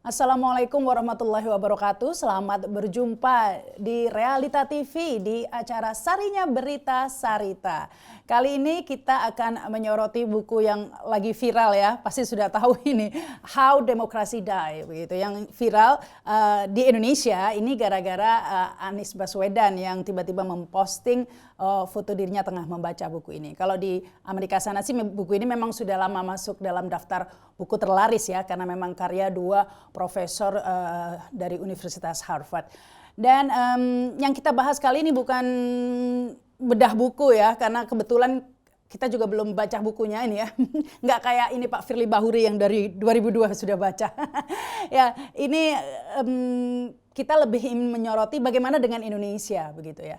Assalamualaikum warahmatullahi wabarakatuh. Selamat berjumpa di Realita TV di acara Sarinya Berita Sarita. Kali ini kita akan menyoroti buku yang lagi viral ya, pasti sudah tahu ini, How Democracy Die, begitu. Yang viral di Indonesia ini gara-gara Anies Baswedan yang tiba-tiba memposting foto dirinya tengah membaca buku ini. Kalau di Amerika sana sih buku ini memang sudah lama masuk dalam daftar buku terlaris ya, karena memang karya dua profesor dari Universitas Harvard. Dan yang kita bahas kali ini bukan bedah buku ya, karena kebetulan kita juga belum baca bukunya ini ya. Nggak kayak ini Pak Firly Bahuri yang dari 2002 sudah baca. Ya, ini kita lebih ingin menyoroti bagaimana dengan Indonesia begitu ya.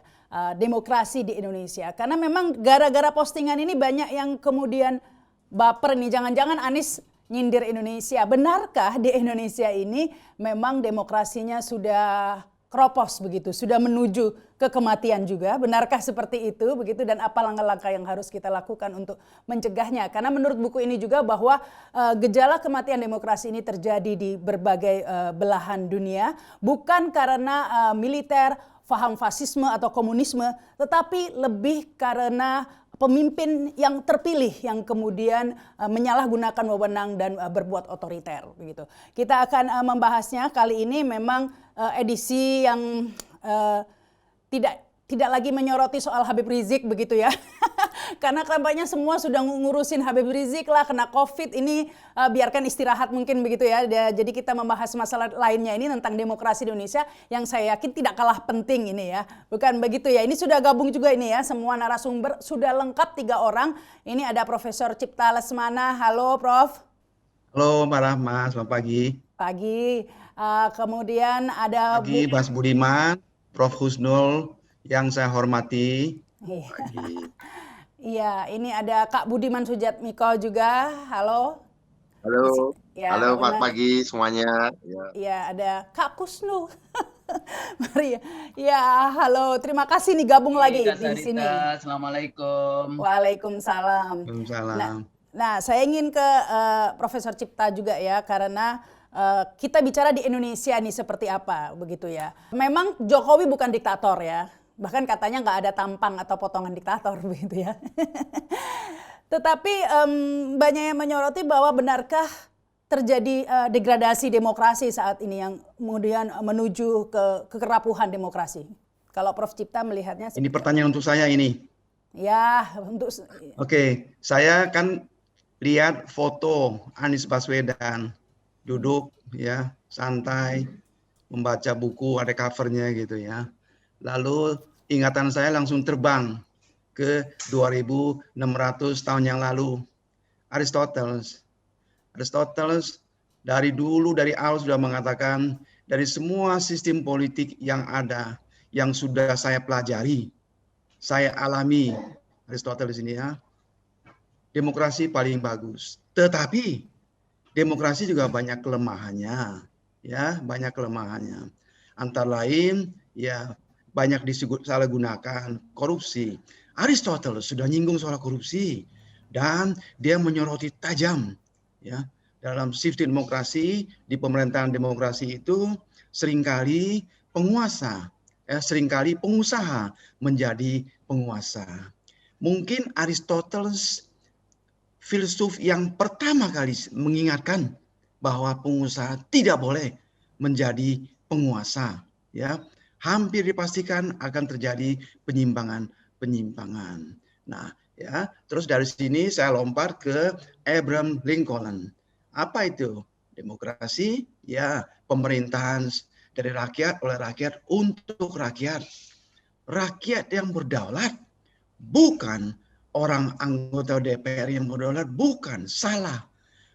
Demokrasi di Indonesia. Karena memang gara-gara postingan ini banyak yang kemudian baper nih, jangan-jangan Anies nyindir Indonesia. Benarkah di Indonesia ini memang demokrasinya sudah kropos begitu, sudah menuju ke kematian juga? Benarkah seperti itu begitu, dan apa langkah-langkah yang harus kita lakukan untuk mencegahnya? Karena menurut buku ini juga bahwa gejala kematian demokrasi ini terjadi di berbagai belahan dunia, bukan karena militer, paham fasisme atau komunisme, tetapi lebih karena pemimpin yang terpilih yang kemudian menyalahgunakan wewenang dan berbuat otoriter begitu. Kita akan membahasnya kali ini memang edisi yang tidak lagi menyoroti soal Habib Rizik begitu ya. Karena kampanye semua sudah ngurusin Habib Rizik lah, kena COVID ini, biarkan istirahat mungkin begitu ya. Jadi kita membahas masalah lainnya ini tentang demokrasi di Indonesia yang saya yakin tidak kalah penting ini ya. Bukan begitu ya, ini sudah gabung juga ini ya, semua narasumber sudah lengkap 3 orang. Ini ada Profesor Cipta Lesmana, halo Prof. Halo Mbak Rahma, selamat pagi. Pagi. Kemudian ada Pagi Mas Budiman, Prof Husnul yang saya hormati. Pagi. Iya, ini ada Kak Budiman Sujatmiko juga. Halo. Halo. Ya, Halo Pak pagi semuanya. Ya, ada Kak Kusnu. Mari ya, halo. Terima kasih nih gabung lagi di sini. Assalamualaikum. Waalaikumsalam. Waalaikumsalam. Nah, saya ingin ke Profesor Cipta juga ya, karena kita bicara di Indonesia nih seperti apa begitu ya. Memang Jokowi bukan diktator ya. Bahkan katanya nggak ada tampang atau potongan diktator begitu ya. Tetapi banyak yang menyoroti bahwa benarkah terjadi degradasi demokrasi saat ini yang kemudian menuju ke kerapuhan demokrasi. Kalau Prof Cipta melihatnya ini pertanyaan untuk saya ini. Ya, untuk Oke, saya kan lihat foto Anies Baswedan duduk ya, santai membaca buku, ada covernya gitu ya. Lalu ingatan saya langsung terbang ke 2600 tahun yang lalu. Aristoteles dari dulu, dari awal sudah mengatakan, dari semua sistem politik yang ada, yang sudah saya pelajari, saya alami, Aristoteles ini ya, demokrasi paling bagus. Tetapi demokrasi juga banyak kelemahannya, ya, banyak kelemahannya. Antara lain ya banyak disalahgunakan, korupsi. Aristoteles sudah nyinggung soal korupsi dan dia menyoroti tajam ya, dalam sistem demokrasi, di pemerintahan demokrasi itu seringkali penguasa, seringkali pengusaha menjadi penguasa. Mungkin Aristoteles filsuf yang pertama kali mengingatkan bahwa pengusaha tidak boleh menjadi penguasa ya. Hampir dipastikan akan terjadi penyimpangan. Nah, ya, terus dari sini saya lompat ke Abraham Lincoln. Apa itu? Demokrasi, ya, pemerintahan dari rakyat, oleh rakyat, untuk rakyat. Rakyat yang berdaulat, bukan orang anggota DPR yang berdaulat, bukan, salah.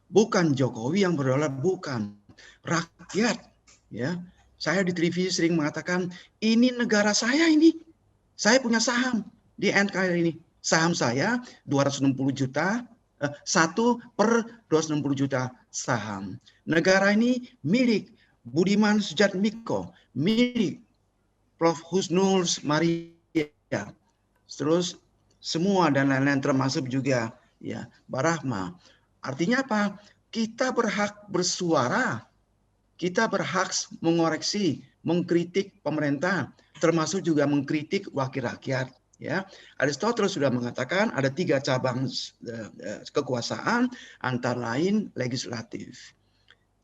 Bukan Jokowi yang berdaulat, bukan. Rakyat, ya. Saya di televisi sering mengatakan, ini negara saya ini. Saya punya saham di NKRI ini. Saham saya 260 juta 1/260 juta saham. Negara ini milik Budiman Sujatmiko, milik Prof. Husnul Maria, terus semua dan lain-lain termasuk juga ya Barahma. Artinya apa? Kita berhak bersuara, kita berhak mengoreksi, mengkritik pemerintah, termasuk juga mengkritik wakil rakyat. Ya, Aristoteles sudah mengatakan ada 3 cabang kekuasaan, antara lain legislatif.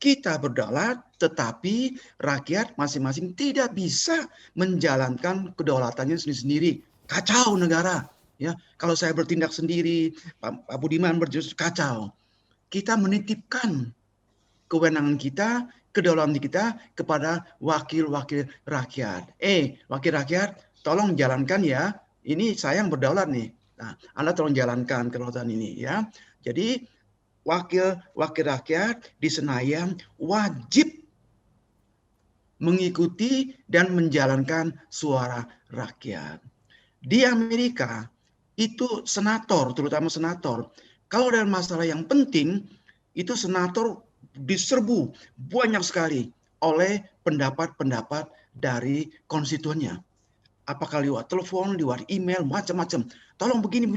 Kita berdaulat, tetapi rakyat masing-masing tidak bisa menjalankan kedaulatannya sendiri-sendiri. Kacau negara. Ya, kalau saya bertindak sendiri, Pak Budiman berjus kacau. Kita menitipkan kewenangan kita, kedaulatan kita kepada wakil-wakil rakyat. Wakil rakyat, tolong jalankan ya. Ini saya yang berdaulat nih. Nah, Anda tolong jalankan kedaulatan ini ya. Jadi wakil rakyat di Senayan wajib mengikuti dan menjalankan suara rakyat. Di Amerika itu senator, terutama senator, kalau ada masalah yang penting, itu senator diserbu banyak sekali oleh pendapat-pendapat dari konstituennya. Apakah lewat telepon, lewat email, macam-macam. Tolong begini.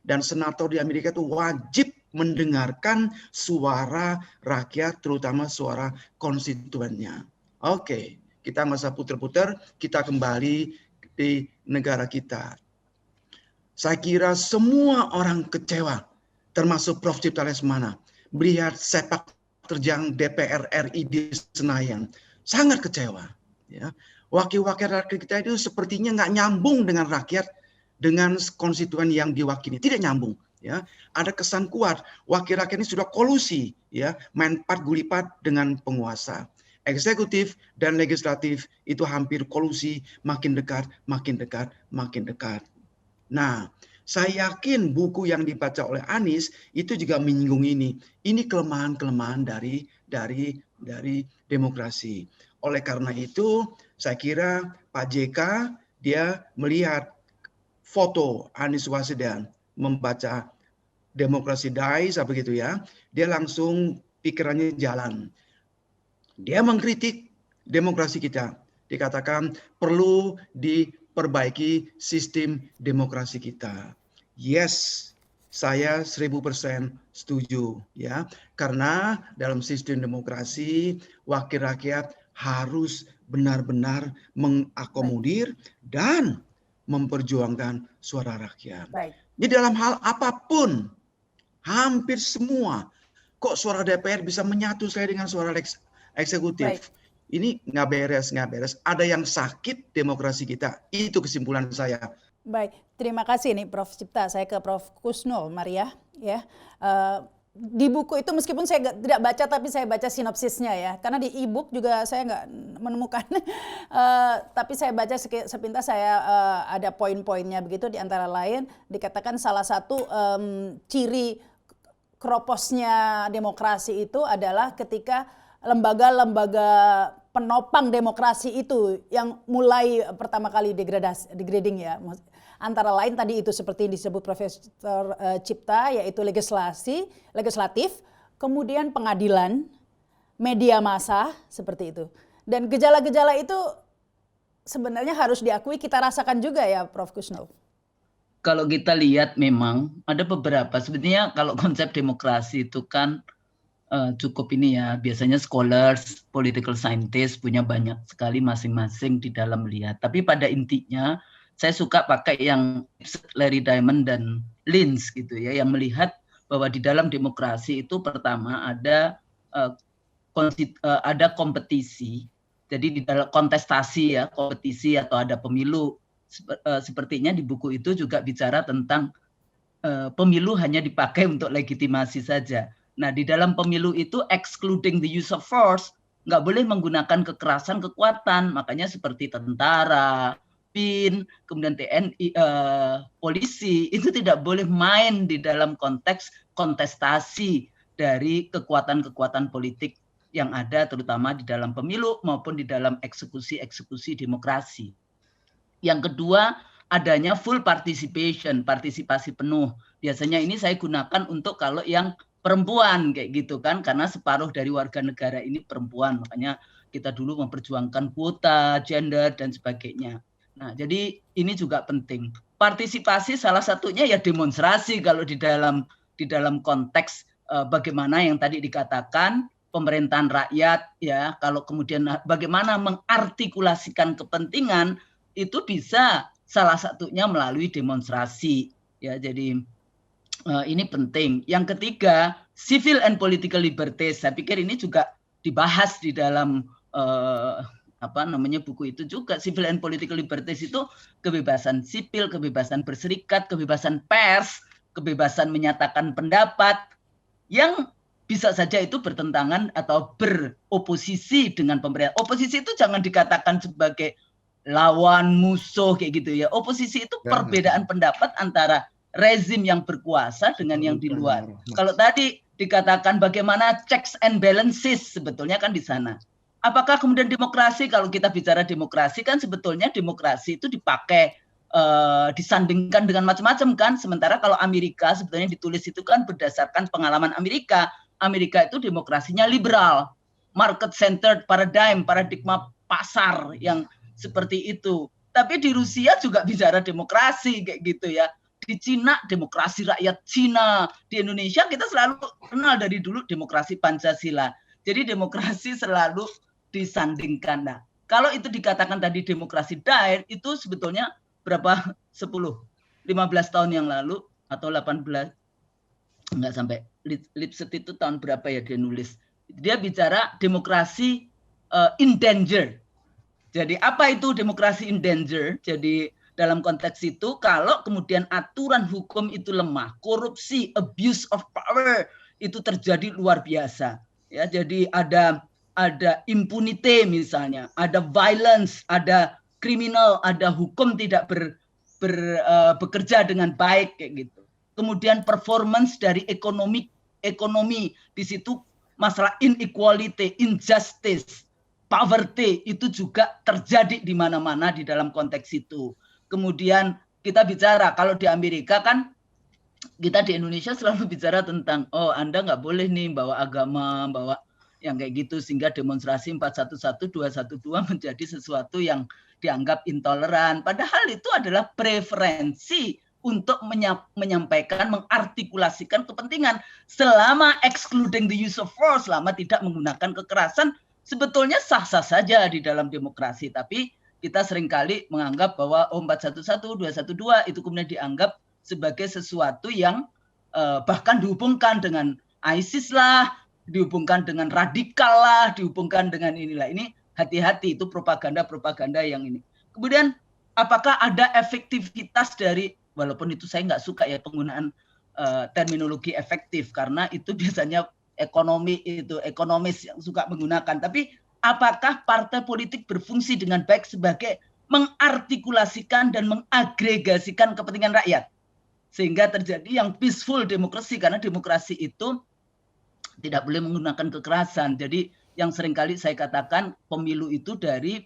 Dan senator di Amerika itu wajib mendengarkan suara rakyat, terutama suara konstituennya. Oke, kita nggak usah putar-putar, kita kembali di negara kita. Saya kira semua orang kecewa, termasuk Prof. Cipta Lesmana, melihat sepak terjang DPR RI di Senayan. Sangat kecewa. Ya. Wakil-wakil rakyat kita itu sepertinya nggak nyambung dengan rakyat, dengan konstituen yang diwakili. Tidak nyambung. Ya, ada kesan kuat wakil rakyat ini sudah kolusi, ya, main part gulipat dengan penguasa. Eksekutif dan legislatif itu hampir kolusi, makin dekat. Nah, saya yakin buku yang dibaca oleh Anies itu juga menyinggung ini. Ini kelemahan-kelemahan dari demokrasi. Oleh karena itu, saya kira Pak JK dia melihat foto Anies Baswedan membaca Demokrasi Dies apa gitu ya, dia langsung pikirannya jalan. Dia mengkritik demokrasi kita. Dikatakan perlu diperbaiki sistem demokrasi kita. Yes, saya 1000% setuju ya. Karena dalam sistem demokrasi wakil rakyat harus benar-benar mengakomodir dan memperjuangkan suara rakyat. Baik. Jadi dalam hal apapun, hampir semua, kok suara DPR bisa menyatu saya dengan suara eksekutif. Baik. Ini nggak beres. Ada yang sakit demokrasi kita. Itu kesimpulan saya. Baik, terima kasih nih Prof. Cipta. Saya ke Prof. Kusnul Maria. Ya, di buku itu meskipun saya tidak baca, tapi saya baca sinopsisnya ya. Karena di e-book juga saya nggak menemukan. Tapi saya baca sepintas, saya ada poin-poinnya begitu. Di antara lain dikatakan salah satu ciri keroposnya demokrasi itu adalah ketika lembaga-lembaga penopang demokrasi itu yang mulai pertama kali degrading ya. Antara lain tadi itu seperti yang disebut Profesor Cipta, yaitu legislatif, kemudian pengadilan, media massa, seperti itu. Dan gejala-gejala itu sebenarnya harus diakui, kita rasakan juga ya Prof. Kusnul. Kalau kita lihat memang ada beberapa, sebenarnya kalau konsep demokrasi itu kan cukup ini ya, biasanya scholars, political scientist punya banyak sekali masing-masing di dalam melihat. Tapi pada intinya saya suka pakai yang Larry Diamond dan Linz gitu ya, yang melihat bahwa di dalam demokrasi itu pertama ada kompetisi. Jadi di dalam kontestasi ya, kompetisi atau ada pemilu. Sepertinya di buku itu juga bicara tentang pemilu hanya dipakai untuk legitimasi saja. Nah, di dalam pemilu itu excluding the use of force, nggak boleh menggunakan kekerasan, kekuatan. Makanya seperti tentara, BIN, kemudian TNI, polisi, itu tidak boleh main di dalam konteks kontestasi dari kekuatan-kekuatan politik yang ada, terutama di dalam pemilu maupun di dalam eksekusi demokrasi. Yang kedua, adanya full participation, partisipasi penuh biasanya ini saya gunakan untuk kalau yang perempuan kayak gitu kan, karena separuh dari warga negara ini perempuan, makanya kita dulu memperjuangkan kuota, gender dan sebagainya. Nah, jadi ini juga penting. Partisipasi salah satunya ya demonstrasi kalau di dalam konteks bagaimana yang tadi dikatakan pemerintahan rakyat ya, kalau kemudian bagaimana mengartikulasikan kepentingan itu bisa salah satunya melalui demonstrasi ya. Jadi ini penting. Yang ketiga, civil and political liberties. Saya pikir ini juga dibahas di dalam buku itu juga. Civil and political liberties itu kebebasan sipil, kebebasan berserikat, kebebasan pers, kebebasan menyatakan pendapat yang bisa saja itu bertentangan atau beroposisi dengan pemerintah. Oposisi itu jangan dikatakan sebagai lawan, musuh kayak gitu ya. Oposisi itu perbedaan pendapat antara rezim yang berkuasa dengan yang di luar. Kalau tadi dikatakan bagaimana checks and balances, sebetulnya kan di sana. Apakah kemudian demokrasi, kalau kita bicara demokrasi kan sebetulnya demokrasi itu dipakai disandingkan dengan macam-macam kan. Sementara kalau Amerika sebetulnya ditulis itu kan berdasarkan pengalaman Amerika. Amerika itu demokrasinya liberal, market centered paradigma pasar yang seperti itu. Tapi di Rusia juga bicara demokrasi kayak gitu ya. Di Cina demokrasi rakyat Cina, di Indonesia kita selalu kenal dari dulu demokrasi Pancasila. Jadi demokrasi selalu disandingkan. Nah, kalau itu dikatakan tadi demokrasi daer itu sebetulnya berapa 10, 15 tahun yang lalu atau 18, enggak sampai. Lipset itu tahun berapa ya dia nulis. Dia bicara demokrasi in danger. Jadi apa itu demokrasi in danger? Jadi dalam konteks itu kalau kemudian aturan hukum itu lemah, korupsi, abuse of power itu terjadi luar biasa. Ya, jadi ada impunity misalnya, ada violence, ada kriminal, ada hukum tidak bekerja dengan baik kayak gitu. Kemudian performance dari ekonomi di situ masalah inequality, injustice, poverty itu juga terjadi di mana-mana di dalam konteks itu. Kemudian kita bicara kalau di Amerika kan kita di Indonesia selalu bicara tentang Anda nggak boleh nih bawa agama, bawa yang kayak gitu sehingga demonstrasi 411, 212 menjadi sesuatu yang dianggap intoleran. Padahal itu adalah preferensi untuk menyampaikan, mengartikulasikan kepentingan selama excluding the use of force, selama tidak menggunakan kekerasan, sebetulnya sah-sah saja di dalam demokrasi. Tapi kita seringkali menganggap bahwa 411, 212 itu kemudian dianggap sebagai sesuatu yang bahkan dihubungkan dengan ISIS lah, dihubungkan dengan radikal lah, dihubungkan dengan inilah. Ini hati-hati, itu propaganda yang ini. Kemudian apakah ada efektivitas dari, walaupun itu saya nggak suka ya penggunaan terminologi efektif, karena itu biasanya ekonomis yang suka menggunakan. Tapi apakah partai politik berfungsi dengan baik sebagai mengartikulasikan dan mengagregasikan kepentingan rakyat sehingga terjadi yang peaceful demokrasi, karena demokrasi itu tidak boleh menggunakan kekerasan. Jadi yang seringkali saya katakan pemilu itu dari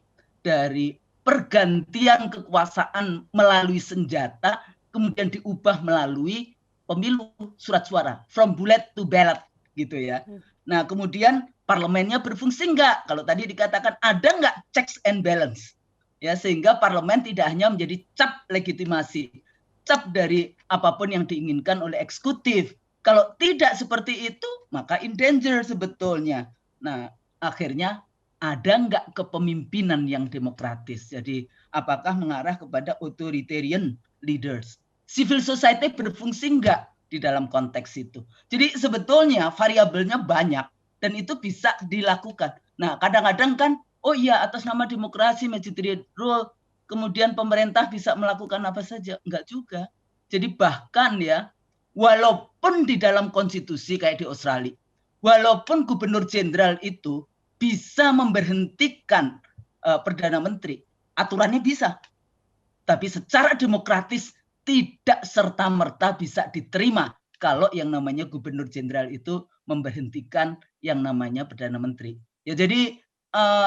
pergantian kekuasaan melalui senjata kemudian diubah melalui pemilu surat suara, from bullet to ballot gitu ya. Nah, kemudian parlemennya berfungsi enggak? Kalau tadi dikatakan ada enggak checks and balance? Ya, sehingga parlemen tidak hanya menjadi cap legitimasi, cap dari apapun yang diinginkan oleh eksekutif. Kalau tidak seperti itu, maka in danger sebetulnya. Nah, akhirnya ada enggak kepemimpinan yang demokratis? Jadi, apakah mengarah kepada authoritarian leaders? Civil society berfungsi enggak di dalam konteks itu? Jadi sebetulnya variabelnya banyak dan itu bisa dilakukan. Nah, kadang-kadang kan, oh iya atas nama demokrasi, majority rule, kemudian pemerintah bisa melakukan apa saja. Enggak juga. Jadi bahkan ya, walaupun di dalam konstitusi kayak di Australia, walaupun gubernur jenderal itu bisa memberhentikan Perdana Menteri, aturannya bisa. Tapi secara demokratis tidak serta-merta bisa diterima kalau yang namanya gubernur jenderal itu memberhentikan yang namanya Perdana Menteri. Ya, jadi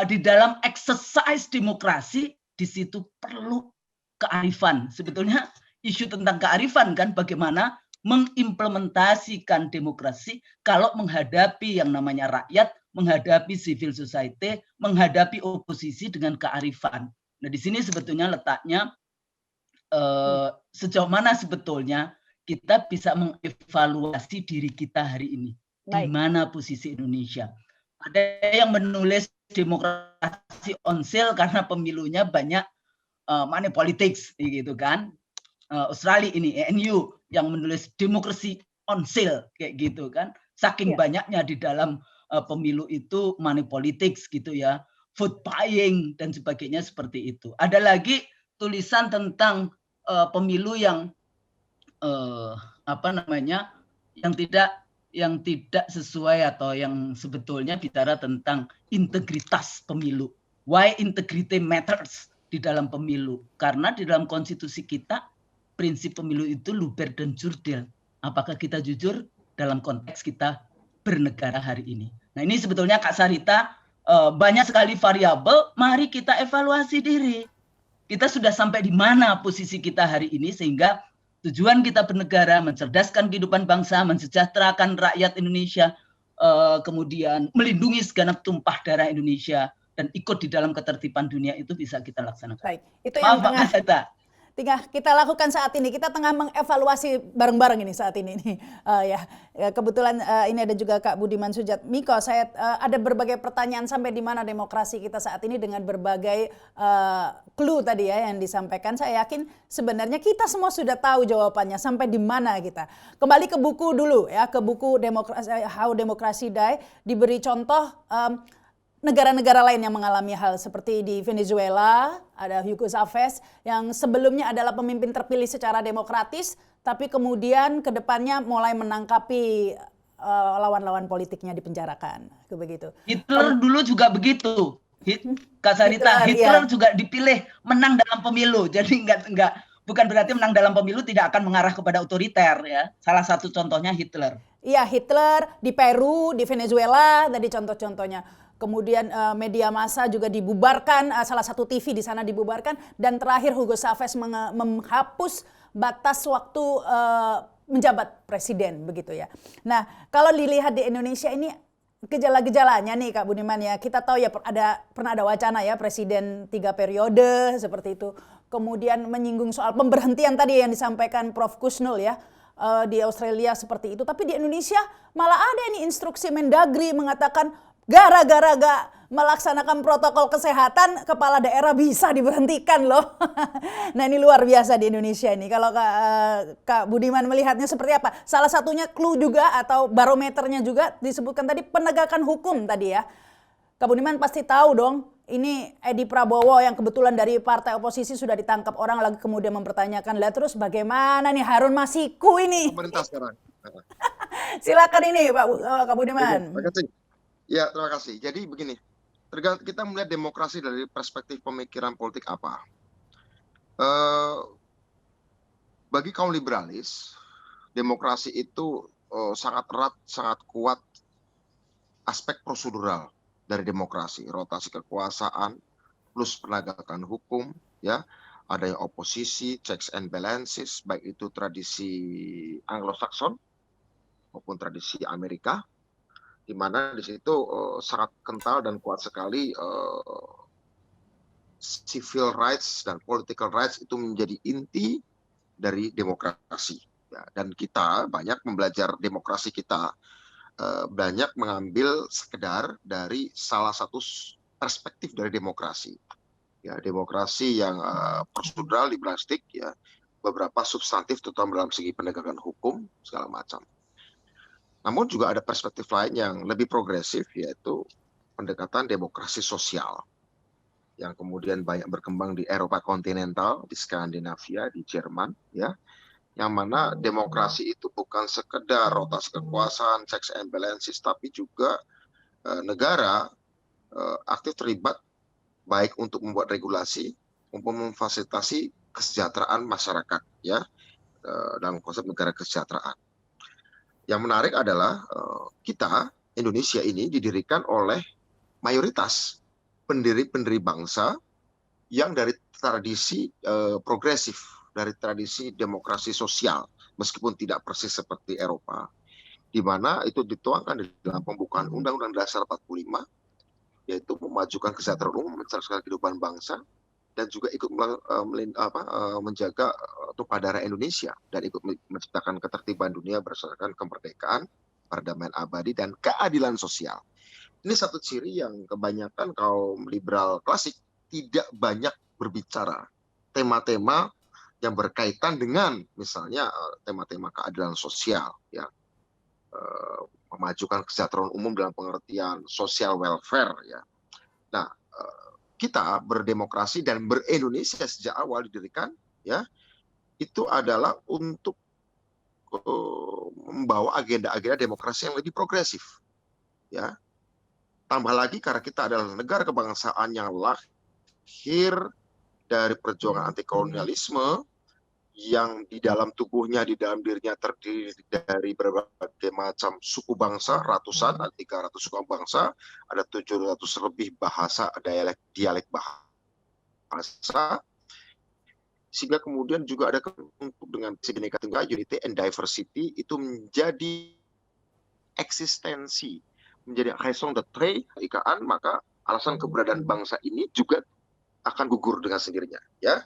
di dalam exercise demokrasi di situ perlu kearifan. Sebetulnya isu tentang kearifan kan, bagaimana mengimplementasikan demokrasi kalau menghadapi yang namanya rakyat, menghadapi civil society, menghadapi oposisi dengan kearifan. Nah, di sini sebetulnya letaknya sejauh mana sebetulnya kita bisa mengevaluasi diri kita hari ini. Di mana posisi Indonesia. Ada yang menulis demokrasi on sale karena pemilunya banyak money politics gitu kan. Australia ini ENU yang menulis demokrasi on sale kayak gitu kan. Saking banyaknya di dalam pemilu itu money politics gitu ya. Vote buying dan sebagainya seperti itu. Ada lagi tulisan tentang pemilu yang yang tidak sesuai atau yang sebetulnya bicara tentang integritas pemilu. Why integrity matters di dalam pemilu? Karena di dalam konstitusi kita prinsip pemilu itu luber dan jurdil. Apakah kita jujur dalam konteks kita bernegara hari ini? Nah, ini sebetulnya Kak Sarita banyak sekali variabel. Mari kita evaluasi diri. Kita sudah sampai di mana posisi kita hari ini sehingga tujuan kita bernegara, mencerdaskan kehidupan bangsa, mensejahterakan rakyat Indonesia, kemudian melindungi segenap tumpah darah Indonesia dan ikut di dalam ketertiban dunia itu bisa kita laksanakan. Baik, itu yang tengah kita lakukan saat ini. Kita tengah mengevaluasi bareng-bareng ini saat ini nih. Kebetulan ini ada juga Kak Budiman Sujatmiko. Saya ada berbagai pertanyaan sampai di mana demokrasi kita saat ini dengan berbagai clue tadi ya yang disampaikan. Saya yakin sebenarnya kita semua sudah tahu jawabannya sampai di mana kita. Kembali ke buku dulu ya, ke buku How Democracy Die, diberi contoh negara-negara lain yang mengalami hal seperti di Venezuela, ada Hugo Chavez yang sebelumnya adalah pemimpin terpilih secara demokratis, tapi kemudian ke depannya mulai menangkapi lawan-lawan politiknya dipenjarakan. Begitu. Hitler dulu juga begitu. Kak Sarita, Hitler juga dipilih menang dalam pemilu. Jadi bukan berarti menang dalam pemilu tidak akan mengarah kepada otoriter ya. Salah satu contohnya Hitler. Iya, Hitler di Peru, di Venezuela tadi contoh-contohnya. Kemudian media massa juga dibubarkan, salah satu TV di sana dibubarkan, dan terakhir Hugo Chavez menghapus batas waktu menjabat presiden begitu ya. Nah, kalau dilihat di Indonesia ini gejala-gejalanya nih Kak Budiman ya, kita tahu ya pernah ada wacana ya presiden 3 periode seperti itu. Kemudian menyinggung soal pemberhentian tadi yang disampaikan Prof. Kusnul ya. Di Australia seperti itu, tapi di Indonesia malah ada ini instruksi Mendagri mengatakan gara-gara gak melaksanakan protokol kesehatan, kepala daerah bisa diberhentikan loh. Nah, ini luar biasa di Indonesia ini. Kalau Kak Budiman melihatnya seperti apa? Salah satunya clue juga atau barometernya juga disebutkan tadi penegakan hukum tadi ya. Kak Budiman pasti tahu dong, ini Edi Prabowo yang kebetulan dari partai oposisi sudah ditangkap orang lagi kemudian mempertanyakan, lah terus bagaimana nih Harun Masiku ini? Pemerintah sekarang. Silakan ini Kak Budiman. Terima kasih. Ya, terima kasih. Jadi begini, kita melihat demokrasi dari perspektif pemikiran politik apa. Bagi kaum liberalis, demokrasi itu sangat erat, sangat kuat aspek prosedural dari demokrasi, rotasi kekuasaan, plus penegakan hukum, ya, ada yang oposisi, checks and balances, baik itu tradisi Anglo-Saxon maupun tradisi Amerika, di mana di situ sangat kental dan kuat sekali civil rights dan political rights itu menjadi inti dari demokrasi. Ya, dan kita banyak membelajar demokrasi kita, banyak mengambil sekedar dari salah satu perspektif dari demokrasi. Ya, demokrasi yang prosedural, liberalistik, ya, beberapa substantif terutama dalam segi penegakan hukum segala macam. Namun juga ada perspektif lain yang lebih progresif, yaitu pendekatan demokrasi sosial yang kemudian banyak berkembang di Eropa kontinental, di Skandinavia, di Jerman, ya, yang mana demokrasi itu bukan sekedar rotasi kekuasaan, checks and balances, tapi juga negara aktif terlibat baik untuk membuat regulasi maupun memfasilitasi kesejahteraan masyarakat, ya, dalam konsep negara kesejahteraan. Yang menarik adalah kita Indonesia ini didirikan oleh mayoritas pendiri-pendiri bangsa yang dari tradisi progresif, dari tradisi demokrasi sosial, meskipun tidak persis seperti Eropa, di mana itu dituangkan di dalam pembukaan Undang-Undang Dasar 45, yaitu memajukan kesejahteraan umum, mencerdaskan kehidupan bangsa, dan juga ikut menjaga tumpah darah Indonesia dan ikut menciptakan ketertiban dunia berdasarkan kemerdekaan, perdamaian abadi, dan keadilan sosial. Ini satu ciri yang kebanyakan kaum liberal klasik tidak banyak berbicara. Tema-tema yang berkaitan dengan misalnya tema-tema keadilan sosial, ya, memajukan kesejahteraan umum dalam pengertian social welfare, ya. Nah, kita berdemokrasi dan berindonesia sejak awal didirikan, ya, itu adalah untuk membawa agenda-agenda demokrasi yang lebih progresif, ya. Tambah lagi karena kita adalah negara kebangsaan yang lahir dari perjuangan anti kolonialisme, yang di dalam tubuhnya, di dalam dirinya terdiri dari berbagai macam suku bangsa, ratusan, ada 300 suku bangsa, ada 700 lebih bahasa, dialek bahasa, sehingga kemudian juga ada untuk dengan Bhinneka Tunggal Unity and Diversity itu menjadi eksistensi, menjadi raison d'être ikaan, maka alasan keberadaan bangsa ini juga akan gugur dengan sendirinya, ya.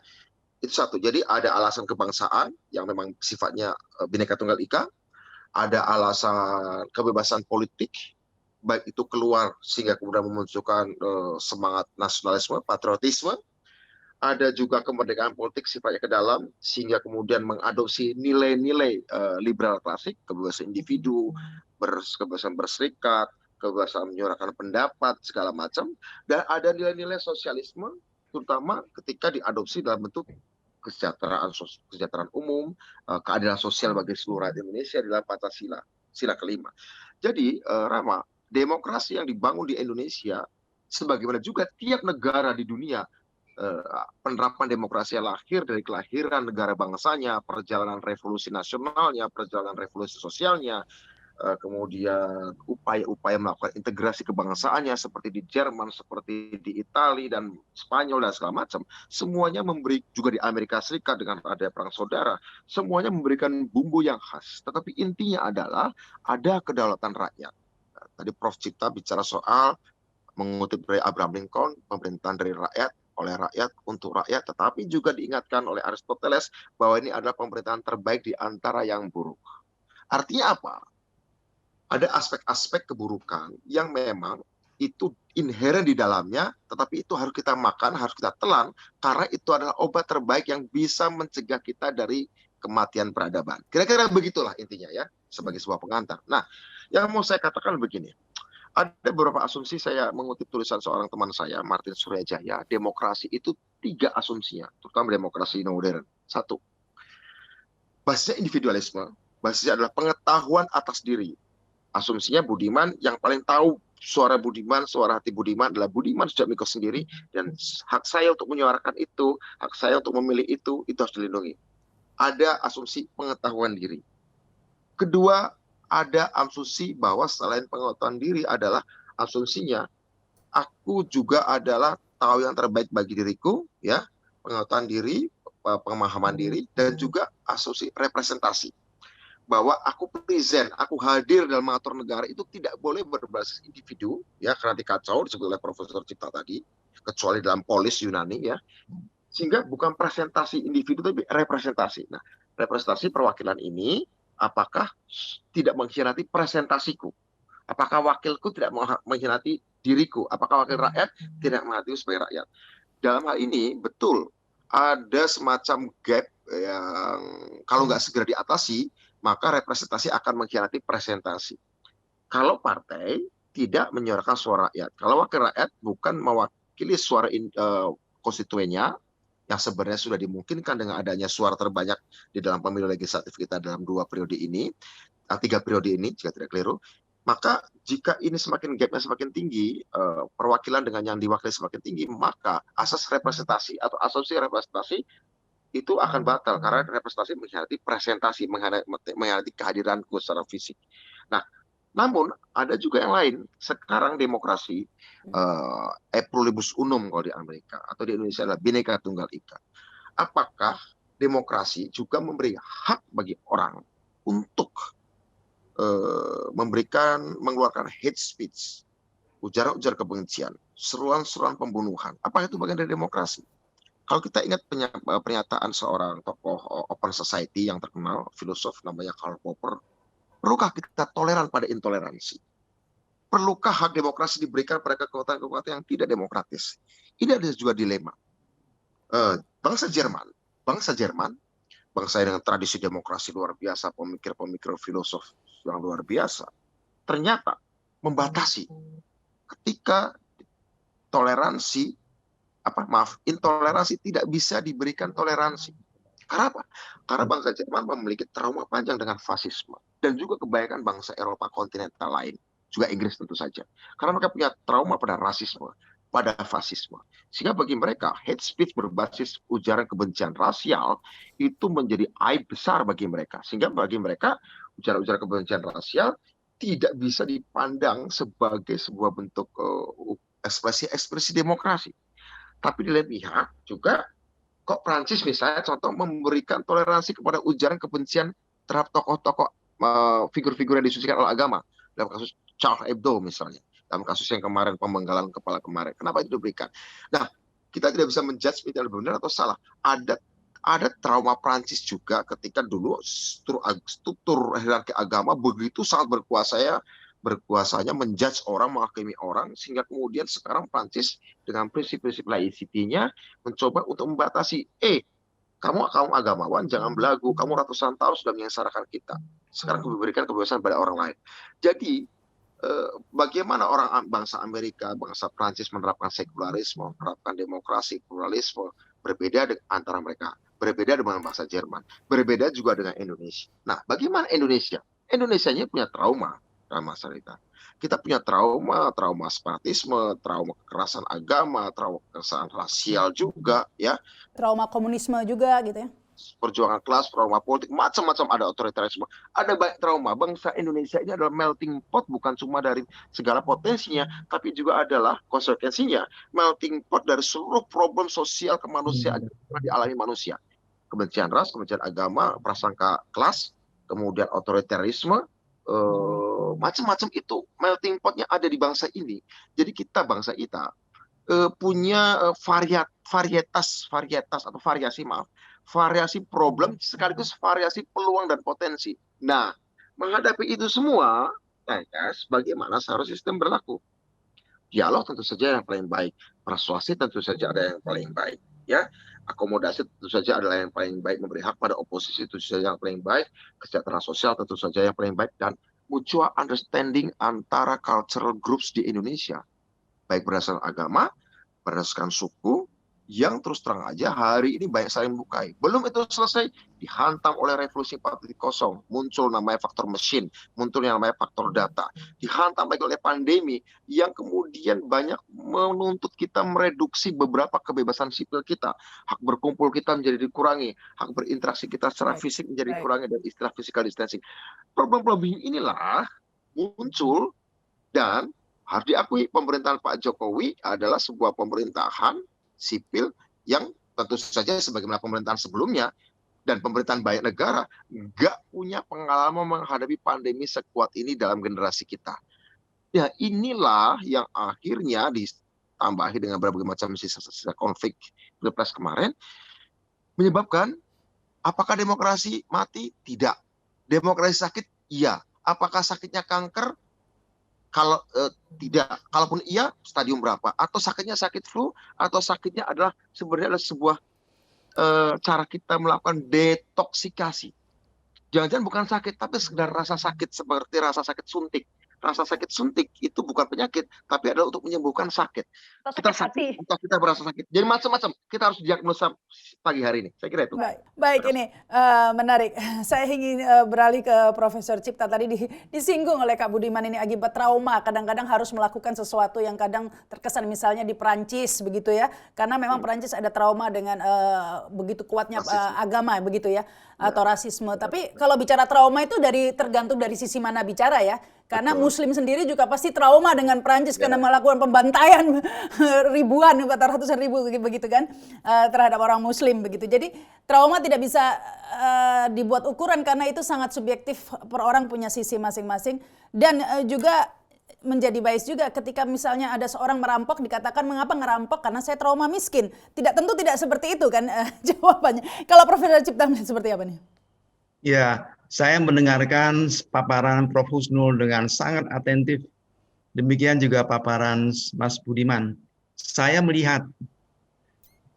Itu satu. Jadi ada alasan kebangsaan yang memang sifatnya Bhinneka Tunggal Ika, ada alasan kebebasan politik, baik itu keluar sehingga kemudian memunculkan semangat nasionalisme, patriotisme, ada juga kemerdekaan politik sifatnya ke dalam sehingga kemudian mengadopsi nilai-nilai liberal klasik, kebebasan individu, kebebasan berserikat, kebebasan menyuarakan pendapat, segala macam, dan ada nilai-nilai sosialisme, terutama ketika diadopsi dalam bentuk kesejahteraan umum, keadilan sosial bagi seluruh rakyat Indonesia di dalam Pancasila, sila kelima. Jadi, Rama, demokrasi yang dibangun di Indonesia, sebagaimana juga tiap negara di dunia, penerapan demokrasi yang lahir dari kelahiran negara bangsanya, perjalanan revolusi nasionalnya, perjalanan revolusi sosialnya, kemudian upaya-upaya melakukan integrasi kebangsaannya seperti di Jerman, seperti di Italia dan Spanyol dan segala macam, semuanya memberi, juga di Amerika Serikat dengan ada perang saudara, semuanya memberikan bumbu yang khas. Tetapi intinya adalah ada kedaulatan rakyat. Tadi Prof. Cipta bicara soal mengutip dari Abraham Lincoln, pemerintahan dari rakyat, oleh rakyat, untuk rakyat, tetapi juga diingatkan oleh Aristoteles bahwa ini adalah pemerintahan terbaik di antara yang buruk. Artinya apa? Ada aspek-aspek keburukan yang memang itu inheren di dalamnya, tetapi itu harus kita makan, harus kita telan, karena itu adalah obat terbaik yang bisa mencegah kita dari kematian peradaban. Kira-kira begitulah intinya, ya, sebagai sebuah pengantar. Nah, yang mau saya katakan begini, ada beberapa asumsi, saya mengutip tulisan seorang teman saya, Martin Suryajaya, demokrasi itu 3 asumsinya, terutama demokrasi modern. 1, basisnya individualisme, basisnya adalah pengetahuan atas diri. Asumsinya Budiman yang paling tahu suara Budiman, suara hati Budiman adalah Budiman Sujatmiko sendiri, dan hak saya untuk menyuarakan itu, hak saya untuk memilih itu harus dilindungi. Ada asumsi pengetahuan diri. Kedua, ada asumsi bahwa selain pengetahuan diri adalah asumsinya aku juga adalah tahu yang terbaik bagi diriku, ya, pengetahuan diri, pemahaman diri, dan juga asumsi representasi. Bahwa aku present, aku hadir dalam mengatur negara itu tidak boleh berbasis individu, ya, karena dikacau disebut oleh Profesor Cipta tadi, kecuali dalam polis Yunani, ya, sehingga bukan presentasi individu tapi representasi. Nah, representasi perwakilan ini apakah tidak mengkhianati presentasiku? Apakah wakilku tidak mengkhianati diriku? Apakah wakil rakyat tidak mengkhianati sebagai rakyat? Dalam hal ini betul ada semacam gap yang kalau nggak segera diatasi, maka representasi akan mengkhianati presentasi. Kalau partai tidak menyuarakan suara rakyat, kalau wakil rakyat bukan mewakili suara konstituennya, yang sebenarnya sudah dimungkinkan dengan adanya suara terbanyak di dalam pemilu legislatif kita dalam 2 periode ini, 3 periode ini, jika tidak keliru, maka jika ini semakin gapnya semakin tinggi, perwakilan dengan yang diwakili semakin tinggi, maka asas representasi atau asumsi representasi itu akan batal karena representasi mengkhianati presentasi, mengkhianati kehadiranku secara fisik. Nah, namun ada juga yang lain. Sekarang demokrasi e pluribus unum kalau di Amerika atau di Indonesia adalah Bhinneka Tunggal Ika. Apakah demokrasi juga memberi hak bagi orang untuk mengeluarkan hate speech, ujaran-ujaran kebencian, seruan-seruan pembunuhan. Apakah itu bagian dari demokrasi? Kalau kita ingat pernyataan seorang tokoh open society yang terkenal, filosof namanya Karl Popper, perlukah kita toleran pada intoleransi? Perlukah hak demokrasi diberikan pada kekuatan-kekuatan yang tidak demokratis? Ini ada juga dilema. Bangsa Jerman, bangsa dengan tradisi demokrasi luar biasa, pemikir-pemikir filosof yang luar biasa, ternyata membatasi ketika intoleransi tidak bisa diberikan toleransi. Karena apa? Karena bangsa Jerman memiliki trauma panjang dengan fasisme dan juga kebanyakan bangsa Eropa kontinental lain, juga Inggris tentu saja. Karena mereka punya trauma pada rasisme, pada fasisme. Sehingga bagi mereka hate speech berbasis ujaran kebencian rasial itu menjadi aib besar bagi mereka. Sehingga bagi mereka ujaran-ujaran kebencian rasial tidak bisa dipandang sebagai sebuah bentuk ekspresi demokrasi. Tapi di lain pihak juga kok Prancis misalnya contoh memberikan toleransi kepada ujaran kebencian terhadap tokoh-tokoh figur-figur yang disucikan oleh agama. Dalam kasus Charles Hebdo misalnya. Dalam kasus yang kemarin pemenggalan kepala kemarin. Kenapa itu diberikan? Nah, kita tidak bisa menjudge itu benar atau salah. Ada trauma Prancis juga ketika dulu struktur hierarki agama begitu sangat berkuasanya menjudge orang, menghakimi orang, sehingga kemudian sekarang Prancis dengan prinsip-prinsip laicity-nya mencoba untuk membatasi, kamu agamawan jangan belagu, kamu ratusan tahun sudah menyengsarakan kita, sekarang memberikan kebebasan pada orang lain. Jadi bagaimana bangsa Amerika, bangsa Prancis menerapkan sekularisme, menerapkan demokrasi, pluralisme, berbeda antara mereka, berbeda dengan bangsa Jerman, berbeda juga dengan Indonesia. Nah, bagaimana Indonesia? Indonesianya punya trauma dalam masalah kita punya trauma separatisme, trauma kekerasan agama, trauma kekerasan rasial juga, ya. Trauma komunisme juga gitu ya. Perjuangan kelas, trauma politik, macam-macam, ada otoritarisme, ada banyak trauma. Bangsa Indonesia ini adalah melting pot, bukan cuma dari segala potensinya, tapi juga adalah konsekuensinya melting pot dari seluruh problem sosial kemanusiaan yang dialami manusia. Kebencian ras, kebencian agama, prasangka kelas, kemudian otoritarisme, macam-macam itu melting potnya ada di bangsa ini. Jadi bangsa kita punya variasi problem sekaligus variasi peluang dan potensi. Nah, menghadapi itu semua, bagaimana seharusnya sistem berlaku? Dialog tentu saja yang paling baik, persuasi tentu saja ada yang paling baik, ya. Akomodasi tentu saja adalah yang paling baik, memberi hak pada oposisi tentu saja yang paling baik, kesejahteraan sosial tentu saja yang paling baik, dan mutual understanding antara cultural groups di Indonesia, baik berdasarkan agama, berdasarkan suku, yang terus terang aja hari ini banyak saling bukai. Belum itu selesai, dihantam oleh revolusi 4.0, muncul namanya faktor mesin, muncul yang namanya faktor data, dihantam lagi oleh pandemi yang kemudian banyak menuntut kita mereduksi beberapa kebebasan sipil kita, hak berkumpul kita menjadi dikurangi, hak berinteraksi kita secara fisik menjadi dikurangi, dan istilah physical distancing. Problem-problem inilah muncul, dan harus diakui pemerintahan Pak Jokowi adalah sebuah pemerintahan sipil yang tentu saja sebagaimana pemerintahan sebelumnya dan pemerintahan banyak negara nggak punya pengalaman menghadapi pandemi sekuat ini dalam generasi kita. Ya, inilah yang akhirnya ditambahi dengan berbagai macam sisa-sisa konflik Pilpres kemarin menyebabkan apakah demokrasi mati? Tidak. Demokrasi sakit? Iya. Apakah sakitnya kanker? Kalau tidak, kalaupun iya, stadium berapa? Atau sakitnya sakit flu, atau sakitnya adalah sebenarnya adalah sebuah cara kita melakukan detoksikasi. Jangan-jangan bukan sakit, tapi sekedar rasa sakit seperti rasa sakit suntik. Rasa sakit suntik itu bukan penyakit, tapi adalah untuk menyembuhkan sakit. Kita sakit, atau kita merasa sakit. Jadi macam-macam. Kita harus diagnosa pagi hari ini. Saya kira itu. Baik, ini menarik. Saya ingin beralih ke Profesor Cipta. Tadi disinggung oleh Kak Budiman, ini akibat trauma. Kadang-kadang harus melakukan sesuatu yang kadang terkesan, misalnya di Perancis begitu ya. Karena memang Perancis ada trauma dengan begitu kuatnya agama begitu ya. atau rasisme. Tapi kalau bicara trauma itu tergantung dari sisi mana bicara ya. Karena Muslim sendiri juga pasti trauma dengan Perancis karena melakukan pembantaian ribuan atau ratusan ribu begitu kan terhadap orang Muslim begitu. Jadi trauma tidak bisa dibuat ukuran karena itu sangat subjektif, per orang punya sisi masing-masing. Dan juga menjadi bias juga ketika misalnya ada seorang merampok dikatakan mengapa ngerampok karena saya trauma miskin. Tentu tidak seperti itu kan jawabannya. Kalau Profesor Cipta melihat seperti apa nih? Ya, saya mendengarkan paparan Prof. Husnul dengan sangat atentif. Demikian juga paparan Mas Budiman. Saya melihat,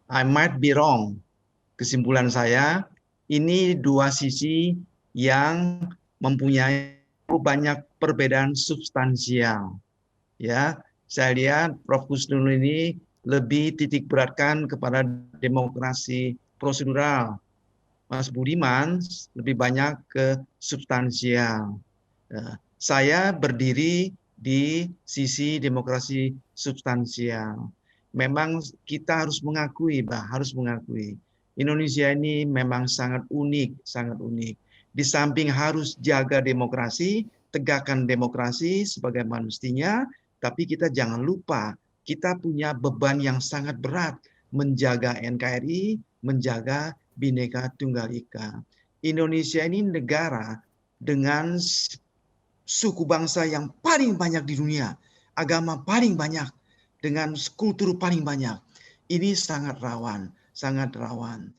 I might be wrong. Kesimpulan saya, ini dua sisi yang mempunyai banyak perbedaan substansial. Ya, saya lihat Prof. Husnul ini lebih titik beratkan kepada demokrasi prosedural. Mas Budiman lebih banyak ke substansial. Saya berdiri di sisi demokrasi substansial. Memang kita harus mengakui, Indonesia ini memang sangat unik, sangat unik. Di samping harus jaga demokrasi, tegakkan demokrasi sebagai mestinya, tapi kita jangan lupa kita punya beban yang sangat berat menjaga NKRI, menjaga Bhinneka Tunggal Ika. Indonesia ini negara dengan suku bangsa yang paling banyak di dunia, agama paling banyak, dengan kultur paling banyak. Ini sangat rawan, sangat rawan.